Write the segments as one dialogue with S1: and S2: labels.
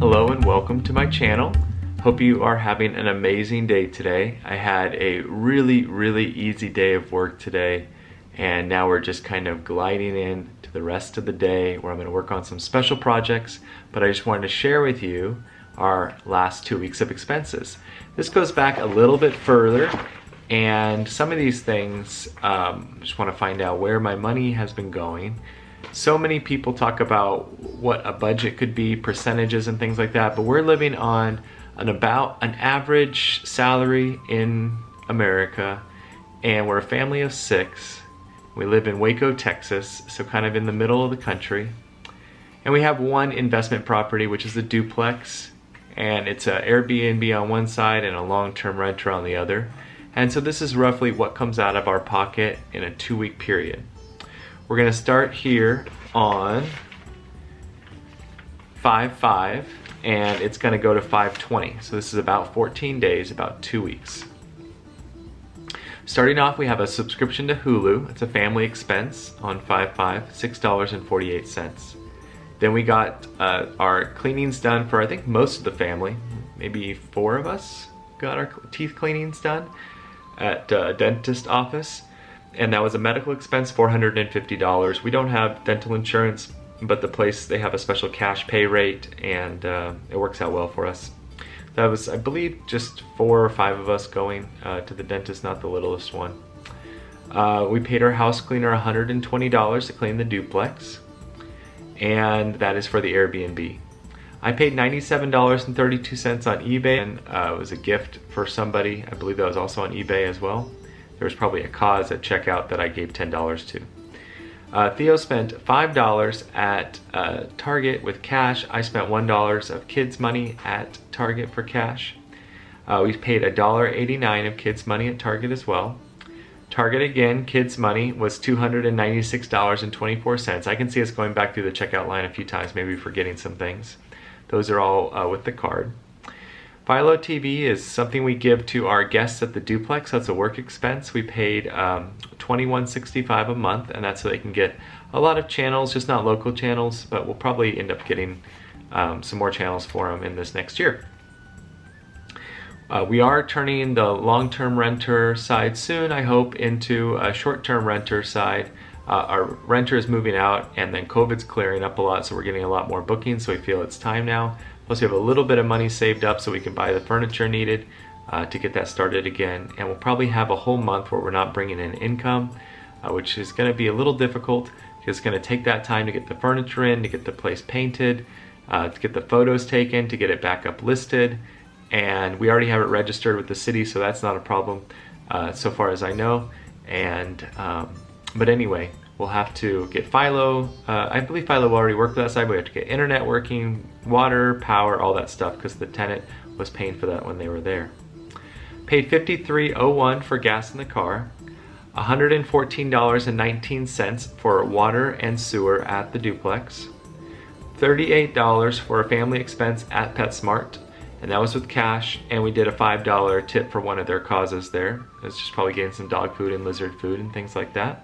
S1: Hello and welcome to my channel. Hope you are having an amazing day today. I had a really easy day of work today, and now we're just kind of gliding in to the rest of the day where I'm going to work on some special projects, but I just wanted to share with you our last 2 weeks of expenses. This goes back a little bit further, and some of these things, just want to find out where my money has been going. So many people talk about what a budget could be, percentages and things like that, but we're living on an average salary in America, and we're a family of 6. We live in Waco, Texas, so kind of in the middle of the country. And we have one investment property, which is a duplex, and it's an Airbnb on one side and a long-term renter on the other. And so this is roughly what comes out of our pocket in a 2-week period. We're going to start here on 5/5, and it's going to go to 5/20. So this is about 14 days, about 2 weeks. Starting off, we have a subscription to Hulu. It's a family expense on 5/5, $6.48. Then we got our cleanings done for, I think, most of the family. Maybe 4 of us got our teeth cleanings done at a dentist office. And that was a medical expense, $450. We don't have dental insurance, but the place, they have a special cash pay rate, and it works out well for us. That was, I believe, just 4 or 5 of us going to the dentist, not the littlest one. We paid our house cleaner $120 to clean the duplex, and that is for the Airbnb. I paid $97.32 on eBay, and it was a gift for somebody. I believe that was also on eBay as well. There was probably a cause at checkout that I gave $10 to. Theo spent $5 at Target with cash. I spent $1 of kids' money at Target for cash. We paid $1.89 of kids' money at Target as well. Target again, kids' money was $296.24. I can see us going back through the checkout line a few times, maybe forgetting some things. Those are all with the card. Philo TV is something we give to our guests at the duplex. That's a work expense. We paid $21.65 a month, and that's so they can get a lot of channels, just not local channels, but we'll probably end up getting some more channels for them in this next year. We are turning the long-term renter side soon, I hope, into a short-term renter side. Our renter is moving out, and then COVID's clearing up a lot, so we're getting a lot more bookings, so we feel it's time now. Plus we have a little bit of money saved up so we can buy the furniture needed to get that started again. And we'll probably have a whole month where we're not bringing in income, which is going to be a little difficult. It's going to take that time to get the furniture in, to get the place painted, to get the photos taken, to get it back up listed. And we already have it registered with the city, so that's not a problem so far as I know. And but anyway, we'll have to get Philo. I believe Philo will already work with that side, but we have to get internet working, water, power, all that stuff, because the tenant was paying for that when they were there. Paid $53.01 for gas in the car, $114.19 for water and sewer at the duplex, $38 for a family expense at PetSmart, and that was with cash, and we did a $5 tip for one of their causes there. It's just probably getting some dog food and lizard food and things like that.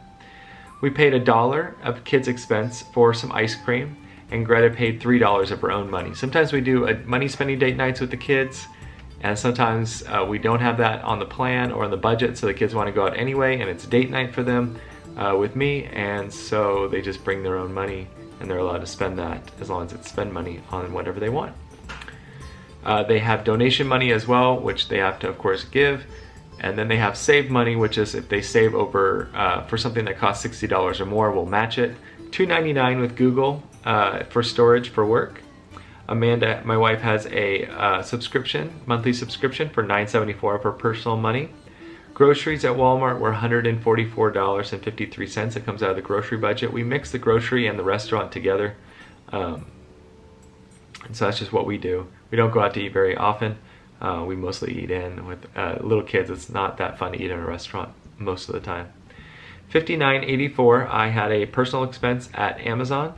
S1: We paid $1 of kids' expense for some ice cream, and Greta paid $3 of her own money. Sometimes we do a money spending date nights with the kids, and sometimes we don't have that on the plan or on the budget, so the kids want to go out anyway, and it's date night for them with me, and so they just bring their own money, and they're allowed to spend that as long as it's spend money on whatever they want. They have donation money as well, which they have to, of course, give. And then they have save money, which is if they save over for something that costs $60 or more, we'll match it. $2.99 with Google for storage for work. Amanda, my wife, has a monthly subscription for $9.74 of her personal money. Groceries at Walmart were $144.53. It comes out of the grocery budget. We mix the grocery and the restaurant together. And so that's just what we do. We don't go out to eat very often. We mostly eat in with little kids. It's not that fun to eat in a restaurant most of the time. $59.84, I had a personal expense at Amazon.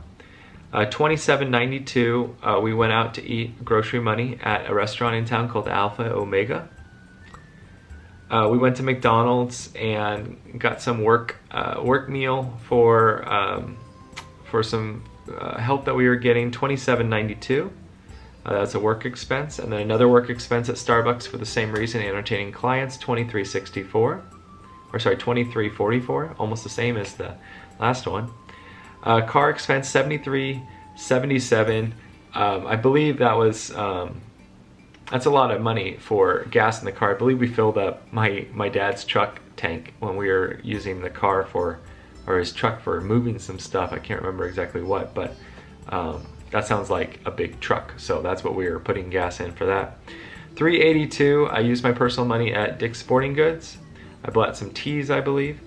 S1: $27.92, we went out to eat grocery money at a restaurant in town called Alpha Omega. We went to McDonald's and got some work meal for some help that we were getting, $27.92. That's a work expense. And then another work expense at Starbucks for the same reason, entertaining clients, $23.64. Or sorry, $23.44, almost the same as the last one. Car expense, $73.77. I believe that was, that's a lot of money for gas in the car. I believe we filled up my dad's truck tank when we were using the car for, or his truck for moving some stuff. I can't remember exactly what, but that sounds like a big truck. So that's what we were putting gas in for that. $3.82, I used my personal money at Dick's Sporting Goods. I bought some teas, I believe.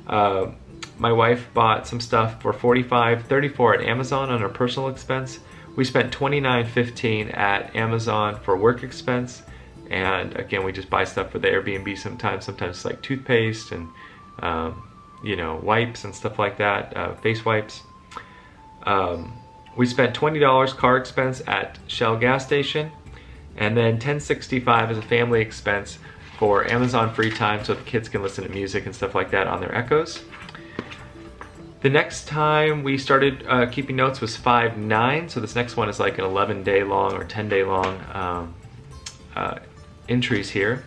S1: My wife bought some stuff for $45.34 at Amazon on her personal expense. We spent $29.15 at Amazon for work expense. And again, we just buy stuff for the Airbnb sometimes it's like toothpaste and you know, wipes and stuff like that, face wipes. We spent $20 car expense at Shell gas station, and then $10.65 as a family expense for Amazon free time so the kids can listen to music and stuff like that on their Echoes. The next time we started keeping notes was 5/9, so this next one is like an 11-day long or 10-day long entries here.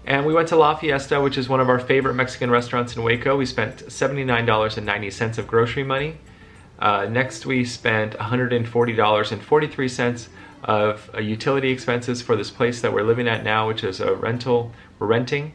S1: And we went to La Fiesta, which is one of our favorite Mexican restaurants in Waco. We spent $79.90 of grocery money. Next we spent $140.43 of utility expenses for this place that we're living at now, which is a rental. We're renting.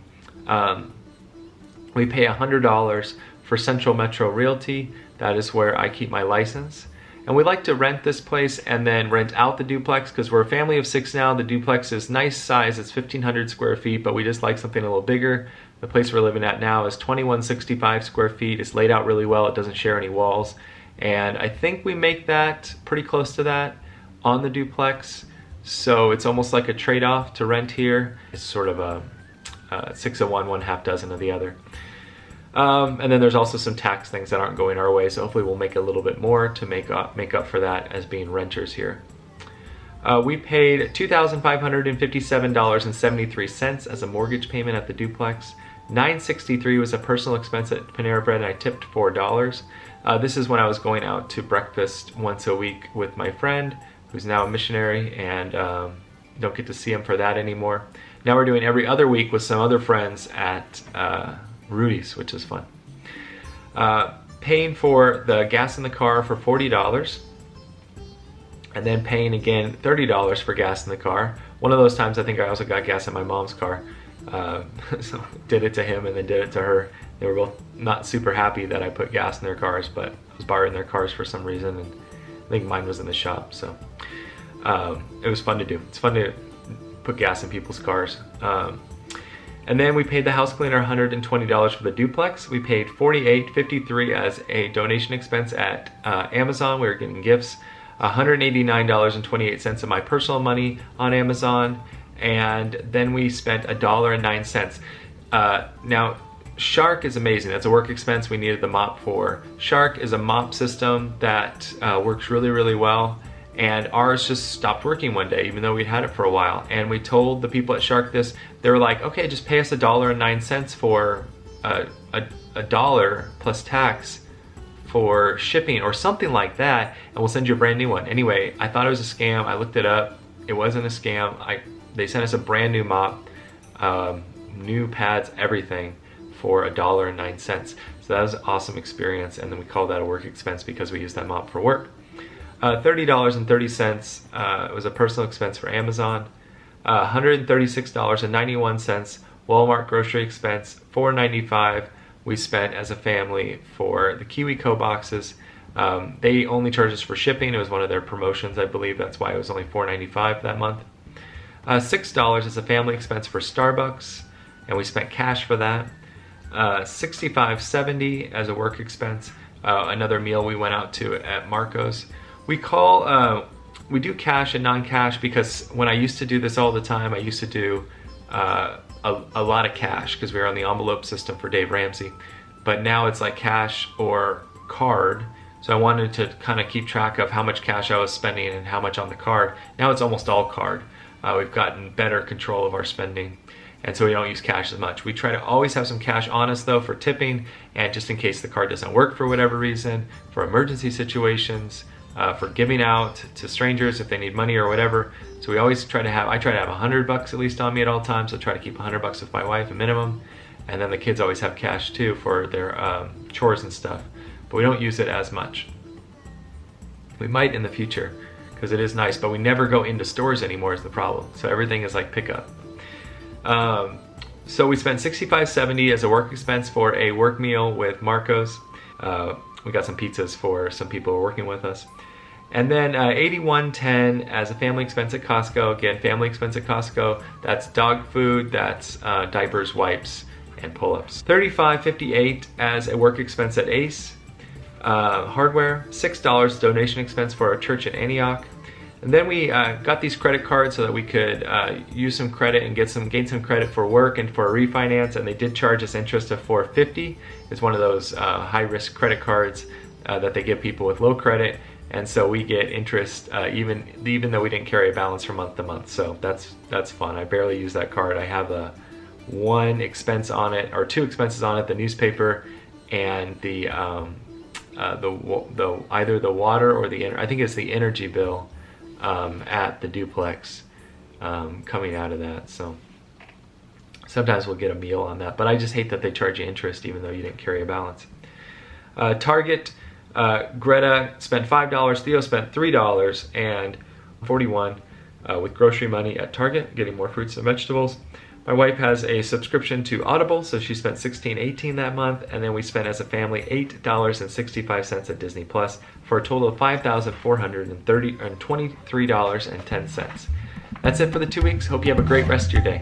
S1: We pay $100 for Central Metro Realty. That is where I keep my license. And we like to rent this place and then rent out the duplex because we're a family of 6 now. The duplex is nice size, it's 1,500 square feet, but we just like something a little bigger. The place we're living at now is 2,165 square feet. It's laid out really well, it doesn't share any walls. And I think we make that pretty close to that on the duplex. So it's almost like a trade-off to rent here. It's sort of a 6 of one, one half dozen of the other. And then there's also some tax things that aren't going our way, so hopefully we'll make a little bit more to make up for that as being renters here. We paid $2,557.73 as a mortgage payment at the duplex. $9.63 was a personal expense at Panera Bread, and I tipped $4. This is when I was going out to breakfast once a week with my friend, who's now a missionary, and don't get to see him for that anymore. Now we're doing every other week with some other friends at Rudy's, which is fun. Paying for the gas in the car for $40, and then paying again $30 for gas in the car. One of those times I think I also got gas in my mom's car. So did it to him and then did it to her. They were both not super happy that I put gas in their cars, but I was borrowing their cars for some reason, and I think mine was in the shop, so it was fun to do. It's fun to put gas in people's cars. And then we paid the house cleaner $120 for the duplex. We paid $48.53 as a donation expense at Amazon. We were getting gifts. $189.28 of my personal money on Amazon. And then we spent $1.09. Now, Shark is amazing. That's a work expense we needed the mop for. Shark is a mop system that works really, really well. And ours just stopped working one day, even though we'd had it for a while. And we told the people at Shark this. They were like, okay, just pay us $1.09 for a dollar plus tax for shipping or something like that, and we'll send you a brand new one. Anyway, I thought it was a scam. I looked it up. It wasn't a scam. They sent us a brand new mop, new pads, everything for $1.09. So that was an awesome experience, and then we called that a work expense because we used that mop for work. $30.30 was a personal expense for Amazon. $136.91 Walmart grocery expense. $4.95 we spent as a family for the KiwiCo boxes. They only charged us for shipping. It was one of their promotions, I believe. That's why it was only $4.95 that month. $6 is a family expense for Starbucks, and we spent cash for that. $65.70 as a work expense. Another meal we went out to at Marco's. We do cash and non-cash because when I used to do this all the time, I used to do a lot of cash because we were on the envelope system for Dave Ramsey. But now it's like cash or card. So I wanted to kind of keep track of how much cash I was spending and how much on the card. Now it's almost all card. We've gotten better control of our spending, and so we don't use cash as much. We try to always have some cash on us though for tipping, and just in case the card doesn't work for whatever reason, for emergency situations. for giving out to strangers if they need money or whatever. So we always try to have, I try to have $100 at least on me at all times. So try to keep $100 with my wife, a minimum. And then the kids always have cash too for their chores and stuff. But we don't use it as much. We might in the future because it is nice, but we never go into stores anymore is the problem. So everything is like pickup. So we spent $65.70 as a work expense for a work meal with Marco's. We got some pizzas for some people who are working with us. And then $81.10 as a family expense at Costco. Again, family expense at Costco. That's dog food, that's diapers, wipes, and pull-ups. $35.58 as a work expense at Ace. Hardware, $6 donation expense for our church in Antioch. And then we got these credit cards so that we could use some credit and gain some credit for work and for a refinance. And they did charge us interest of $4.50. It's one of those high-risk credit cards that they give people with low credit. And so we get interest even though we didn't carry a balance from month to month. So that's fun. I barely use that card. I have one expense on it, or two expenses on it: the newspaper and the either the water or I think it's the energy bill at the Duplex coming out of that. So sometimes we'll get a meal on that, but I just hate that they charge you interest even though you didn't carry a balance. Target. Greta spent $5, Theo spent $3 and $41 with grocery money at Target, getting more fruits and vegetables. My wife has a subscription to Audible, so she spent $16.18 that month, and then we spent as a family $8.65 at Disney Plus for a total of $5,423.10. That's it for the 2 weeks. Hope you have a great rest of your day.